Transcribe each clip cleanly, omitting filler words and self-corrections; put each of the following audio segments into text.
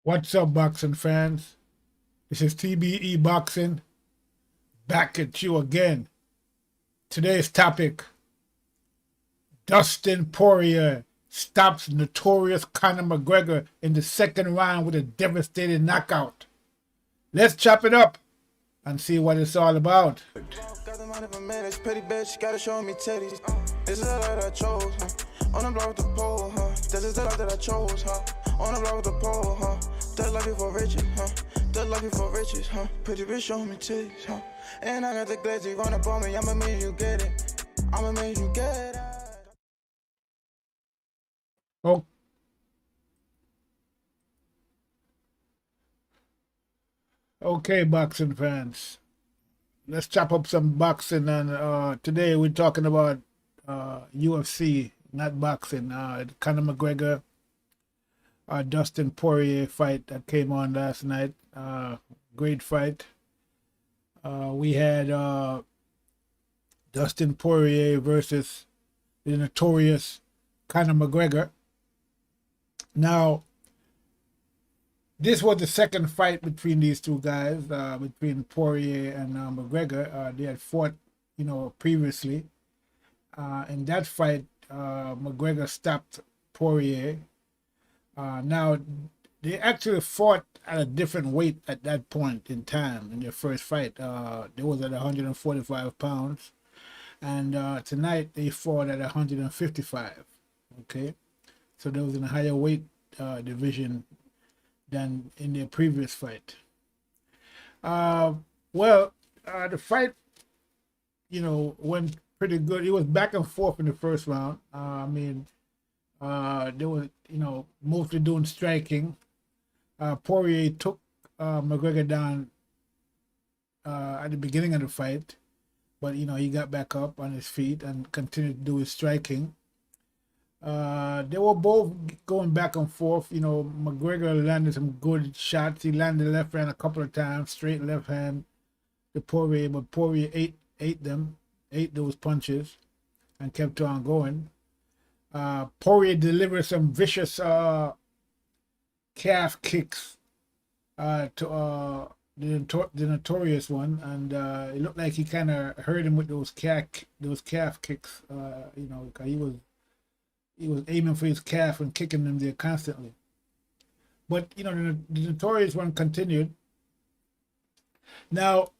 What's up, boxing fans? This is TBE Boxing, back at you again. Today's topic, Dustin Poirier stops Notorious Connor McGregor in the second round with a devastating knockout. Let's chop it up and see what it's all about. Got the money for minutes, pretty bitch, gotta show me titties. This is the life that I chose, on the block with the pole, This is the life that I chose, on the block with the pole, That life before riches, That life before riches, Pretty bitch, show me titties, And I got the glaze, you run up on me, I'ma make you get it. I'ma make you get it. Oh. Okay, boxing fans. Let's chop up some boxing, and today we're talking about UFC, not boxing. Conor McGregor, Dustin Poirier fight that came on last night. Great fight. We had Dustin Poirier versus the notorious Conor McGregor. Now, this was the second fight between these two guys, between Poirier and McGregor. They had fought, previously. In that fight, McGregor stopped Poirier. Now, they actually fought at a different weight at that point in time in their first fight. They was at 145 pounds. And tonight, they fought at 155. Okay? So they was in a higher weight division than in their previous fight. The fight, went pretty good. It was back and forth in the first round. They were, mostly doing striking. Poirier took McGregor down at the beginning of the fight, but, he got back up on his feet and continued to do his striking. They were both going back and forth. McGregor landed some good shots. He landed the left hand a couple of times, straight left hand to Poirier, but Poirier ate those punches and kept on going. Poirier delivered some vicious calf kicks to the notorious one, and it looked like he kind of hurt him with those calf kicks. He was aiming for his calf and kicking them there constantly. But, the notorious one continued. Now,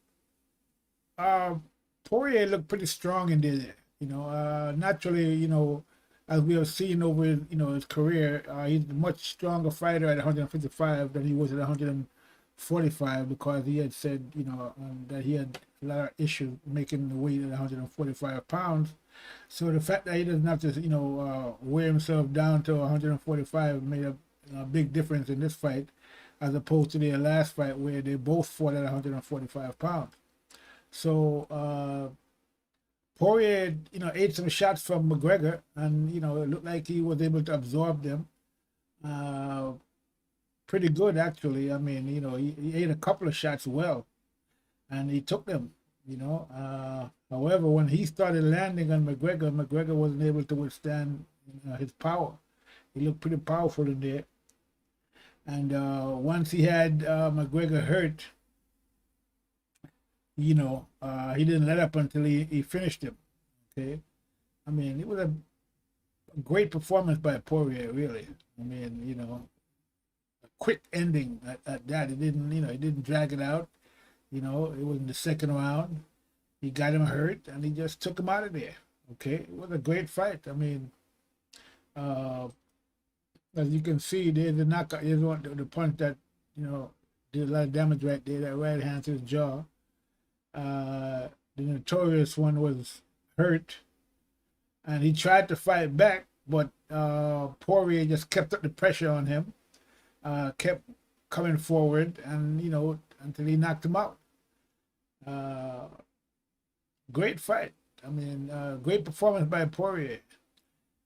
Poirier looked pretty strong in there. Naturally, as we have seen over, his career, he's a much stronger fighter at 155 than he was at 145, because he had said, that he had a lot of issues making the weight at 145 pounds. So the fact that he doesn't have to, wear himself down to 145 made a big difference in this fight, as opposed to their last fight where they both fought at 145 pounds. So Poirier, ate some shots from McGregor, and, it looked like he was able to absorb them pretty good, actually. He ate a couple of shots well, and he took them, However, when he started landing on McGregor wasn't able to withstand his power. He looked pretty powerful in there. And once he had McGregor hurt, he didn't let up until he finished him. Okay? It was a great performance by Poirier, really. A quick ending at that. It didn't, it didn't drag it out. It was in the second round. He got him hurt, and he just took him out of there. Okay, it was a great fight. As you can see, there's the knockout. There's the punch that did a lot of damage right there. That right hand to his jaw. The notorious one was hurt, and he tried to fight back, but Poirier just kept up the pressure on him. Kept coming forward, and until he knocked him out. Great fight. Great performance by Poirier.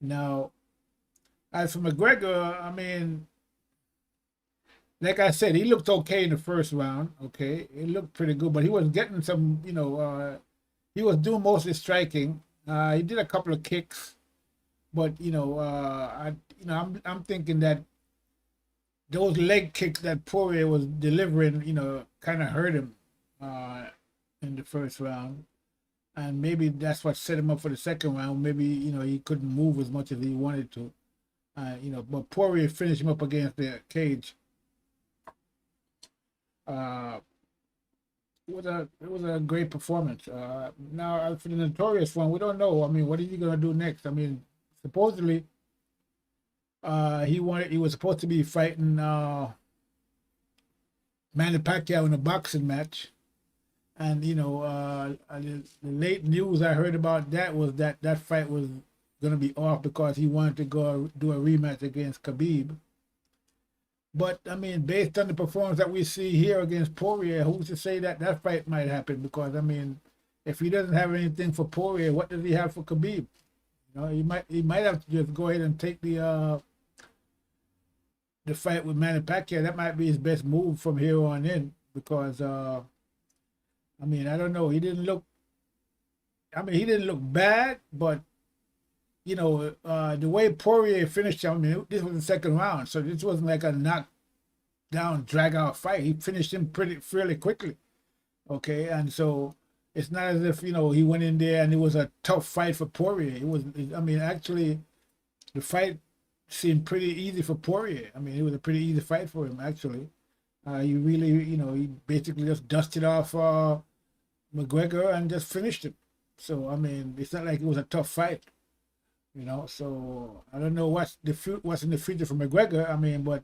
Now, as for McGregor, like I said, he looked okay in the first round. Okay, he looked pretty good, but he was getting some, he was doing mostly striking. He did a couple of kicks, but I'm thinking that those leg kicks that Poirier was delivering, you know, kind of hurt him in the first round. And maybe that's what set him up for the second round. Maybe, you know, he couldn't move as much as he wanted to. You know, but Poirier finished him up against the cage. It was a great performance. Now for the Notorious one, we don't know. I mean, what is he gonna do next? I mean, supposedly, he was supposed to be fighting Manny Pacquiao in a boxing match, and you know, the late news I heard about that was that fight was gonna be off because he wanted to go do a rematch against Khabib. But I mean, based on the performance that we see here against Poirier, who's to say that that fight might happen? Because I mean, if he doesn't have anything for Poirier, what does he have for Khabib? You know, he might have to just go ahead and take the fight with Manny Pacquiao. That might be his best move from here on in. Because I mean, I don't know. He didn't look bad, but you know, the way Poirier finished him, I mean, this was the second round, so this wasn't like a knockdown, drag-out fight. He finished him fairly quickly, okay? And so it's not as if, you know, he went in there and it was a tough fight for Poirier. I mean, actually, the fight seemed pretty easy for Poirier. I mean, it was a pretty easy fight for him, actually. He really, you know, he basically just dusted off McGregor and just finished him. So, I mean, it's not like it was a tough fight. You know, so I don't know what's in the future for McGregor. I mean, but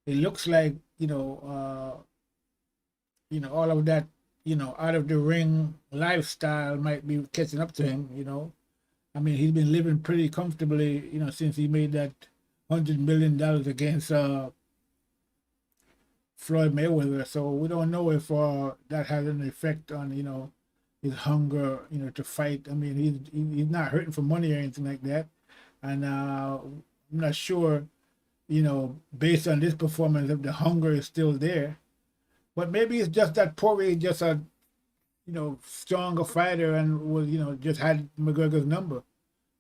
it looks like, you know, all of that, you know, out of the ring lifestyle might be catching up to him. You know, I mean, he's been living pretty comfortably, you know, since he made that $100 million against Floyd Mayweather. So we don't know if that has an effect on, you know, his hunger, you know, to fight. I mean, he's not hurting for money or anything like that. And I'm not sure, you know, based on this performance, if the hunger is still there. But maybe it's just that Poirier is just a, you know, stronger fighter and was, you know, just had McGregor's number,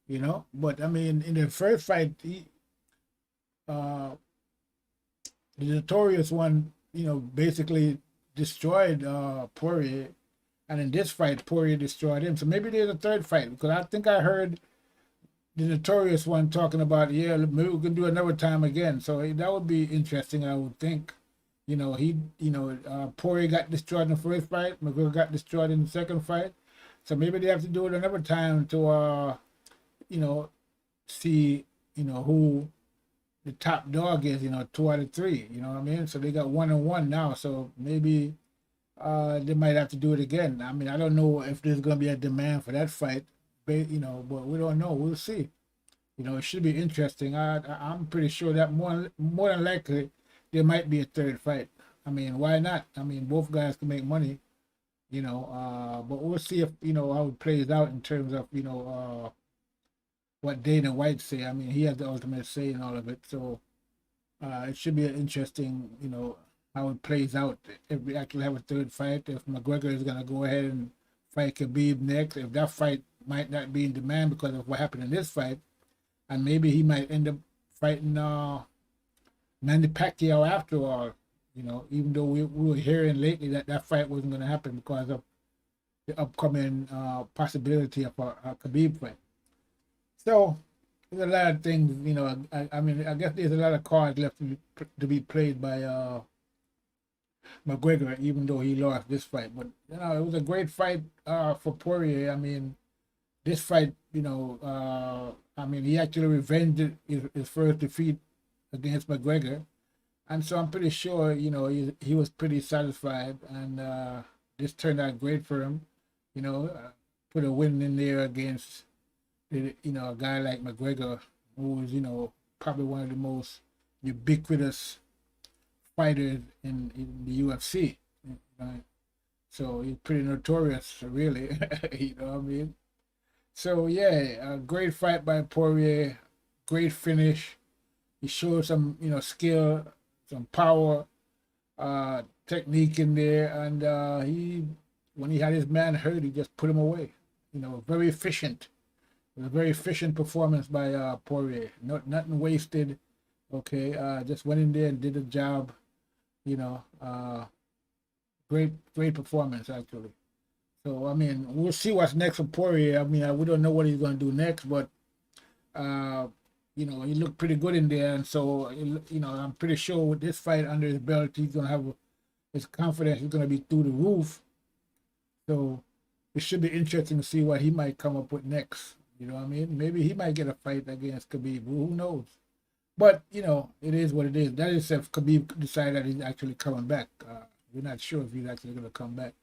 you know. But I mean, in the first fight, the Notorious one, you know, basically destroyed Poirier. And in this fight, Poirier destroyed him. So maybe there's a third fight, because I think I heard the Notorious one talking about, yeah, maybe we can do another time again. So that would be interesting, I would think. You know, Poirier got destroyed in the first fight. McGregor got destroyed in the second fight. So maybe they have to do it another time to, you know, see, you know, who the top dog is, you know, 2 out of 3. You know what I mean? So they got 1-1 now. So maybe they might have to do it again. I mean, I don't know if there's going to be a demand for that fight, but, you know, but we don't know. We'll see. You know, it should be interesting. I'm pretty sure that more than likely there might be a third fight. I mean, why not? I mean, both guys can make money, you know, but we'll see if, you know, how it plays out in terms of, you know, what Dana White say. I mean, he has the ultimate say in all of it. So it should be an interesting, you know, how it plays out. If we actually have a third fight, if McGregor is going to go ahead and fight Khabib next, if that fight might not be in demand because of what happened in this fight, and maybe he might end up fighting Manny Pacquiao after all, you know, even though we were hearing lately that that fight wasn't going to happen because of the upcoming possibility of a Khabib fight. So there's a lot of things, you know, I mean, I guess there's a lot of cards left to be played by McGregor, even though he lost this fight. But, you know, it was a great fight for Poirier. I mean, this fight, you know, I mean, he actually revenged his first defeat against McGregor. And so I'm pretty sure, you know, he was pretty satisfied. And this turned out great for him. You know, put a win in there against, you know, a guy like McGregor, who was, you know, probably one of the most ubiquitous fighters in the UFC. Right? So he's pretty notorious, really. You know what I mean? So yeah, a great fight by Poirier, great finish. He showed some, you know, skill, some power, technique in there, and when he had his man hurt, he just put him away. You know, very efficient. It was a very efficient performance by Poirier. Nothing wasted, Okay, just went in there and did a job. You know, great performance actually. So I mean, we'll see what's next for Poirier. I mean, we don't know what he's going to do next, but uh, you know, he looked pretty good in there, and so you know, I'm pretty sure with this fight under his belt, he's going to have his confidence is going to be through the roof. So it should be interesting to see what he might come up with next. You know what I mean? Maybe he might get a fight against Khabib. Who knows? But you know, it is what it is. That is if Khabib decided that he's actually coming back. We're not sure if he's actually going to come back.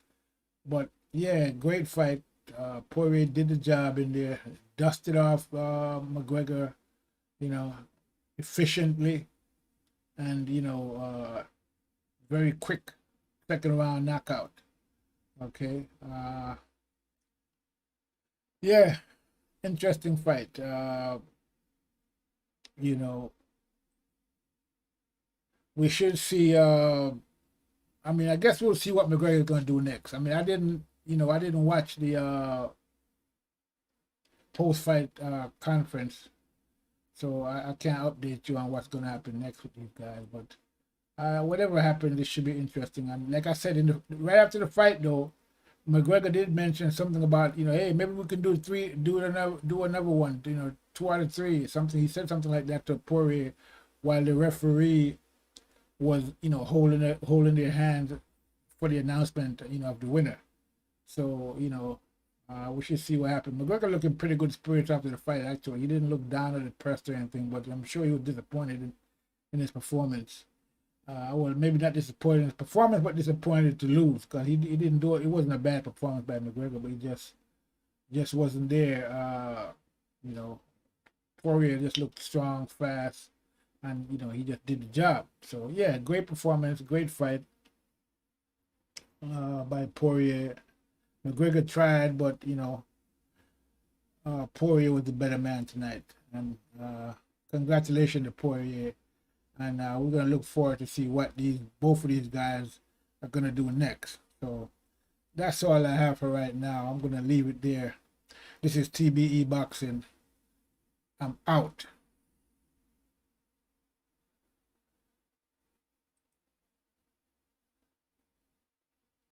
But yeah, great fight. Poirier did the job in there, dusted off McGregor, you know, efficiently, and you know, very quick second round knockout. Okay. Yeah, interesting fight. You know, we should see. I mean, I guess we'll see what McGregor is going to do next. I mean, I didn't watch the post-fight conference, so I can't update you on what's going to happen next with these guys. But whatever happens, this should be interesting. And like I said, right after the fight, though, McGregor did mention something about, you know, hey, maybe we can do another one, you know, 2 out of 3, something. He said something like that to Poirier, while the referee was, you know, holding their hands for the announcement, you know, of the winner. So, you know, we should see what happened. McGregor looking pretty good spirits after the fight, actually. He didn't look down or depressed or anything, but I'm sure he was disappointed in his performance. Well, maybe not disappointed in his performance, but disappointed to lose, because he didn't do it. It wasn't a bad performance by McGregor, but he just wasn't there. You know, Poirier just looked strong, fast, and you know, he just did the job. So yeah, great performance, great fight by Poirier. McGregor tried, but you know, Poirier was the better man tonight. And congratulations to Poirier. And we're gonna look forward to see what both of these guys are gonna do next. So that's all I have for right now. I'm gonna leave it there. This is TBE Boxing. I'm out.